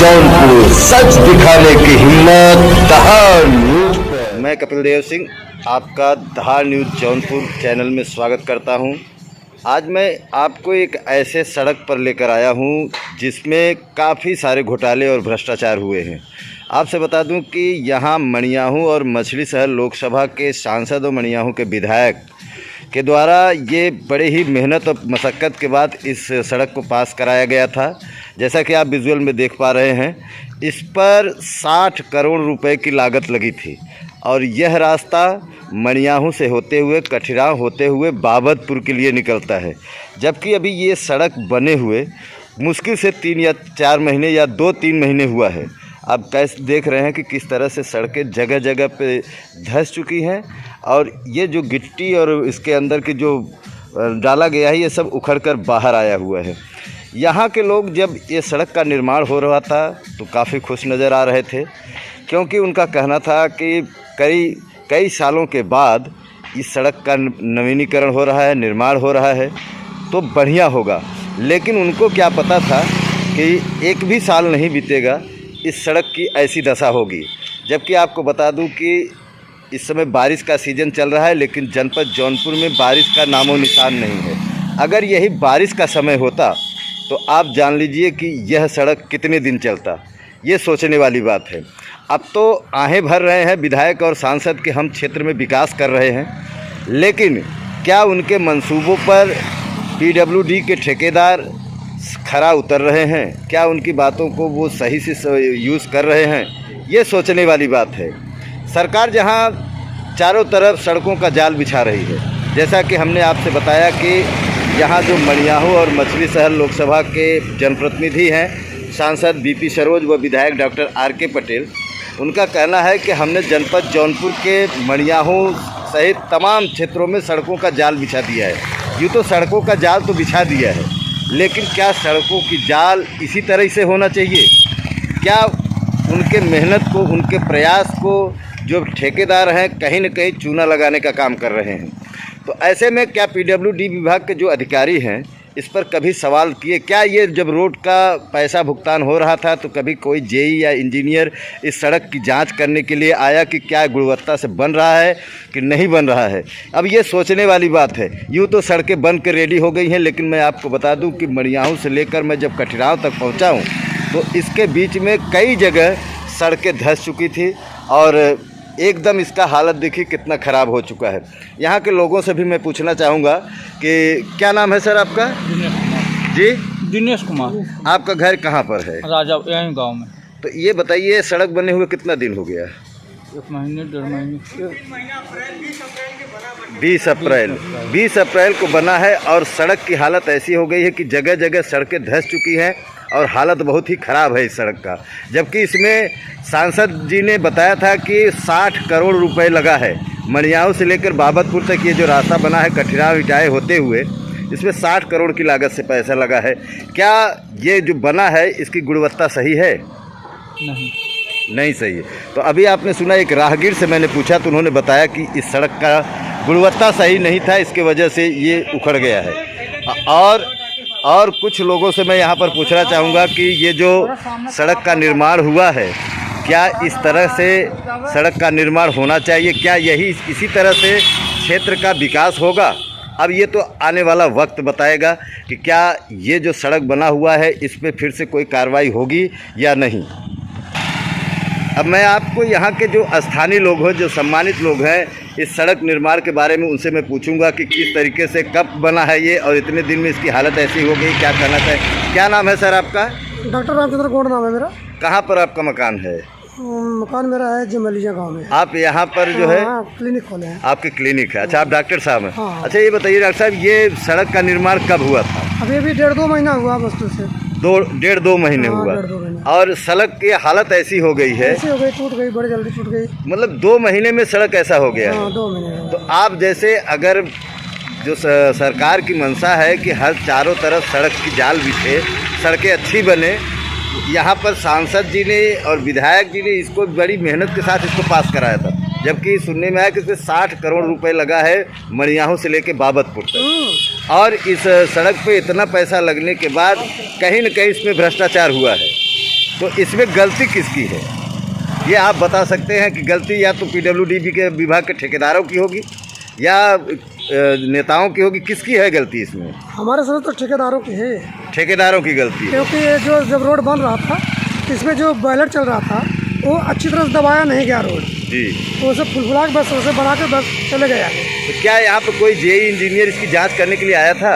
जौनपुर, सच दिखाने की हिम्मत दहाड़ न्यूज पे। मैं कपिल देव सिंह आपका दहाड़ न्यूज जौनपुर चैनल में स्वागत करता हूं। आज मैं आपको एक ऐसे सड़क पर लेकर आया हूं जिसमें काफ़ी सारे घोटाले और भ्रष्टाचार हुए हैं। आपसे बता दूं कि यहां मणियाहू और मछली शहर लोकसभा के सांसद और मणियाहू के विधायक के द्वारा ये बड़े ही मेहनत और मशक्क़त के बाद इस सड़क को पास कराया गया था। जैसा कि आप विजुअल में देख पा रहे हैं, इस पर 60 करोड़ रुपए की लागत लगी थी और यह रास्ता मणियाहू से होते हुए कठिराव होते हुए बाबतपुर के लिए निकलता है। जबकि अभी ये सड़क बने हुए मुश्किल से 3 या 4 महीने या 2-3 महीने हुआ है। आप कैसे देख रहे हैं कि किस तरह से सड़कें जगह जगह पे धंस चुकी हैं और ये जो गिट्टी और इसके अंदर की जो डाला गया है ये सब उखड़ कर बाहर आया हुआ है। यहाँ के लोग जब ये सड़क का निर्माण हो रहा था तो काफ़ी खुश नज़र आ रहे थे, क्योंकि उनका कहना था कि कई सालों के बाद इस सड़क का नवीनीकरण हो रहा है, निर्माण हो रहा है तो बढ़िया होगा। लेकिन उनको क्या पता था कि एक भी साल नहीं बीतेगा इस सड़क की ऐसी दशा होगी। जबकि आपको बता दूं कि इस समय बारिश का सीज़न चल रहा है, लेकिन जनपद जौनपुर में बारिश का नामो निशान नहीं है। अगर यही बारिश का समय होता तो आप जान लीजिए कि यह सड़क कितने दिन चलता। ये सोचने वाली बात है। अब तो आहें भर रहे हैं विधायक और सांसद के हम क्षेत्र में विकास कर रहे हैं, लेकिन क्या उनके मंसूबों पर पीडब्ल्यूडी के ठेकेदार खरा उतर रहे हैं? क्या उनकी बातों को वो सही से यूज़ कर रहे हैं? ये सोचने वाली बात है। सरकार जहां चारों तरफ सड़कों का जाल बिछा रही है, जैसा कि हमने आपसे बताया कि यहाँ जो मणियाहू और मछली शहर लोकसभा के जनप्रतिनिधि हैं, सांसद बीपी सरोज व विधायक डॉक्टर आर.के. पटेल, उनका कहना है कि हमने जनपद जौनपुर के मणियाहू सहित तमाम क्षेत्रों में सड़कों का जाल बिछा दिया है। यूँ तो सड़कों का जाल तो बिछा दिया है, लेकिन क्या सड़कों की जाल इसी तरह से होना चाहिए? क्या उनके मेहनत को, उनके प्रयास को जो ठेकेदार हैं कहीं न कहीं चूना लगाने का काम कर रहे हैं? तो ऐसे में क्या पीडब्ल्यूडी विभाग के जो अधिकारी हैं इस पर कभी सवाल किए? क्या ये जब रोड का पैसा भुगतान हो रहा था तो कभी कोई जेई या इंजीनियर इस सड़क की जांच करने के लिए आया कि क्या गुणवत्ता से बन रहा है कि नहीं बन रहा है? अब ये सोचने वाली बात है। यूँ तो सड़कें बन के रेडी हो गई हैं, लेकिन मैं आपको बता दूं कि मणियाहू से लेकर मैं जब कठिराव तक पहुंचा हूं तो इसके बीच में कई जगह सड़कें धंस चुकी थी और एकदम इसका हालत देखिए कितना ख़राब हो चुका है। यहाँ के लोगों से भी मैं पूछना चाहूँगा कि क्या नाम है सर आपका? जी, दिनेश कुमार। आपका घर कहाँ पर है? राजा यहीं गांव में। तो ये बताइए सड़क बने हुए कितना दिन हो गया? 1 महीने 1.5 महीने। 20 अप्रैल को बना है और सड़क की हालत ऐसी हो गई है कि जगह जगह सड़कें धंस चुकी हैं और हालत बहुत ही ख़राब है इस सड़क का। जबकि इसमें सांसद जी ने बताया था कि 60 करोड़ रुपए लगा है। मणियाहू से लेकर बाबतपुर तक ये जो रास्ता बना है कठिराव इटाए होते हुए, इसमें 60 करोड़ की लागत से पैसा लगा है। क्या ये जो बना है इसकी गुणवत्ता सही है? नहीं सही है। तो अभी आपने सुना, एक राहगीर से मैंने पूछा तो उन्होंने बताया कि इस सड़क का गुणवत्ता सही नहीं था, इसके वजह से ये उखड़ गया है। और कुछ लोगों से मैं यहाँ पर पूछना चाहूँगा कि ये जो सड़क का निर्माण हुआ है, क्या इस तरह से सड़क का निर्माण होना चाहिए? क्या यही इसी तरह से क्षेत्र का विकास होगा? अब ये तो आने वाला वक्त बताएगा कि क्या ये जो सड़क बना हुआ है इस पर फिर से कोई कार्रवाई होगी या नहीं। अब मैं आपको यहाँ के जो स्थानीय लोग हैं, जो सम्मानित लोग हैं इस सड़क निर्माण के बारे में, उनसे मैं पूछूंगा कि किस तरीके से कब बना है ये और इतने दिन में इसकी हालत ऐसी हो गई, क्या कहना चाहिए। क्या नाम है सर आपका? डॉक्टर रामचंद्र गौड़ नाम है मेरा। कहाँ पर आपका मकान है? मकान मेरा है जमलिया गांव में। आप यहाँ पर जो है क्लिनिक खोले हैं। आपके क्लिनिक है? अच्छा, आप डॉक्टर साहब हैं। हाँ। अच्छा, ये बताइए डॉक्टर साहब, ये सड़क का निर्माण कब हुआ था? अभी 1.5-2 महीना हुआ वस्तु से। 1.5-2 महीने हाँ, हुआ 1.5-2 महीने। और सड़क की हालत ऐसी हो गई है, ऐसी हो गई, टूट गई, बड़ी जल्दी टूट गई। मतलब 2 महीने में सड़क ऐसा हो गया है। हाँ, 2 महीने। तो आप जैसे अगर जो सरकार की मंशा है कि हर चारों तरफ सड़क की जाल बिछे, सड़कें अच्छी बने, यहाँ पर सांसद जी ने और विधायक जी ने इसको बड़ी मेहनत के साथ इसको पास कराया था, जबकि सुनने में आया कि इसमें 60 करोड़ रुपए लगा है मणियाहू से लेके बाबतपुर तक। और इस सड़क पे इतना पैसा लगने के बाद कहीं न कहीं इसमें भ्रष्टाचार हुआ है। तो इसमें गलती किसकी है, ये आप बता सकते हैं कि गलती या तो पीडब्ल्यूडी के विभाग के ठेकेदारों की होगी या नेताओं की होगी, किसकी है गलती इसमें? हमारे साथ तो ठेकेदारों की है, ठेकेदारों की गलती है। क्योंकि ये जो जब रोड बन रहा था इसमें जो बैलेट चल रहा था वो अच्छी तरह से दबाया नहीं गया रोड, जी, तो उसे फुलफुला के बस उसे बना के बस चले गए आगे। तो क्या यहाँ पर कोई जेई इंजीनियर इसकी जांच करने के लिए आया था?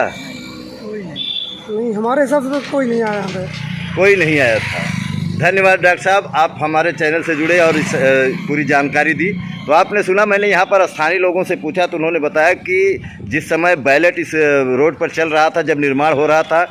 नहीं, हमारे हिसाब से तो कोई नहीं आया यहाँ पे। कोई नहीं आया था। धन्यवाद डॉक्टर साहब, आप हमारे चैनल से जुड़े और इस पूरी जानकारी दी। तो आपने सुना, मैंने यहाँ पर स्थानीय लोगों से पूछा तो उन्होंने बताया कि जिस समय बैलेट इस रोड पर चल रहा था, जब निर्माण हो रहा था,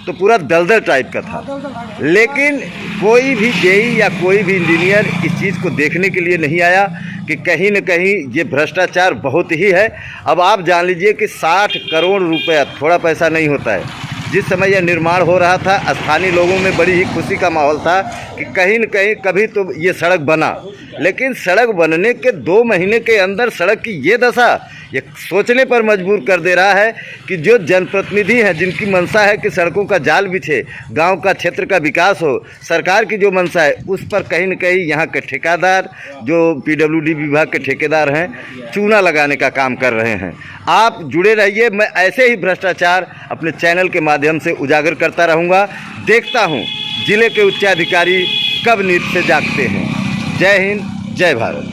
तो पूरा दलदल टाइप का था, लेकिन कोई भी जेई या कोई भी इंजीनियर इस चीज़ को देखने के लिए नहीं आया कि कहीं न कहीं ये भ्रष्टाचार बहुत ही है। अब आप जान लीजिए कि 60 करोड़ रुपया थोड़ा पैसा नहीं होता है। जिस समय यह निर्माण हो रहा था, स्थानीय लोगों में बड़ी ही खुशी का माहौल था कि कहीं न कहीं कभी तो ये सड़क बना, लेकिन सड़क बनने के 2 महीने के अंदर सड़क की ये दशा ये सोचने पर मजबूर कर दे रहा है कि जो जनप्रतिनिधि हैं, जिनकी मंशा है कि सड़कों का जाल बिछे, गांव का क्षेत्र का विकास हो, सरकार की जो मंशा है उस पर कहीं न कहीं यहाँ के ठेकेदार, जो पीडब्ल्यूडी विभाग के ठेकेदार हैं, चूना लगाने का काम कर रहे हैं। आप जुड़े रहिए, मैं ऐसे ही भ्रष्टाचार अपने चैनल के माध्यम से उजागर करता रहूँगा। देखता हूँ जिले के उच्चाधिकारी कब नींद से जागते हैं। जय हिंद, जय भारत।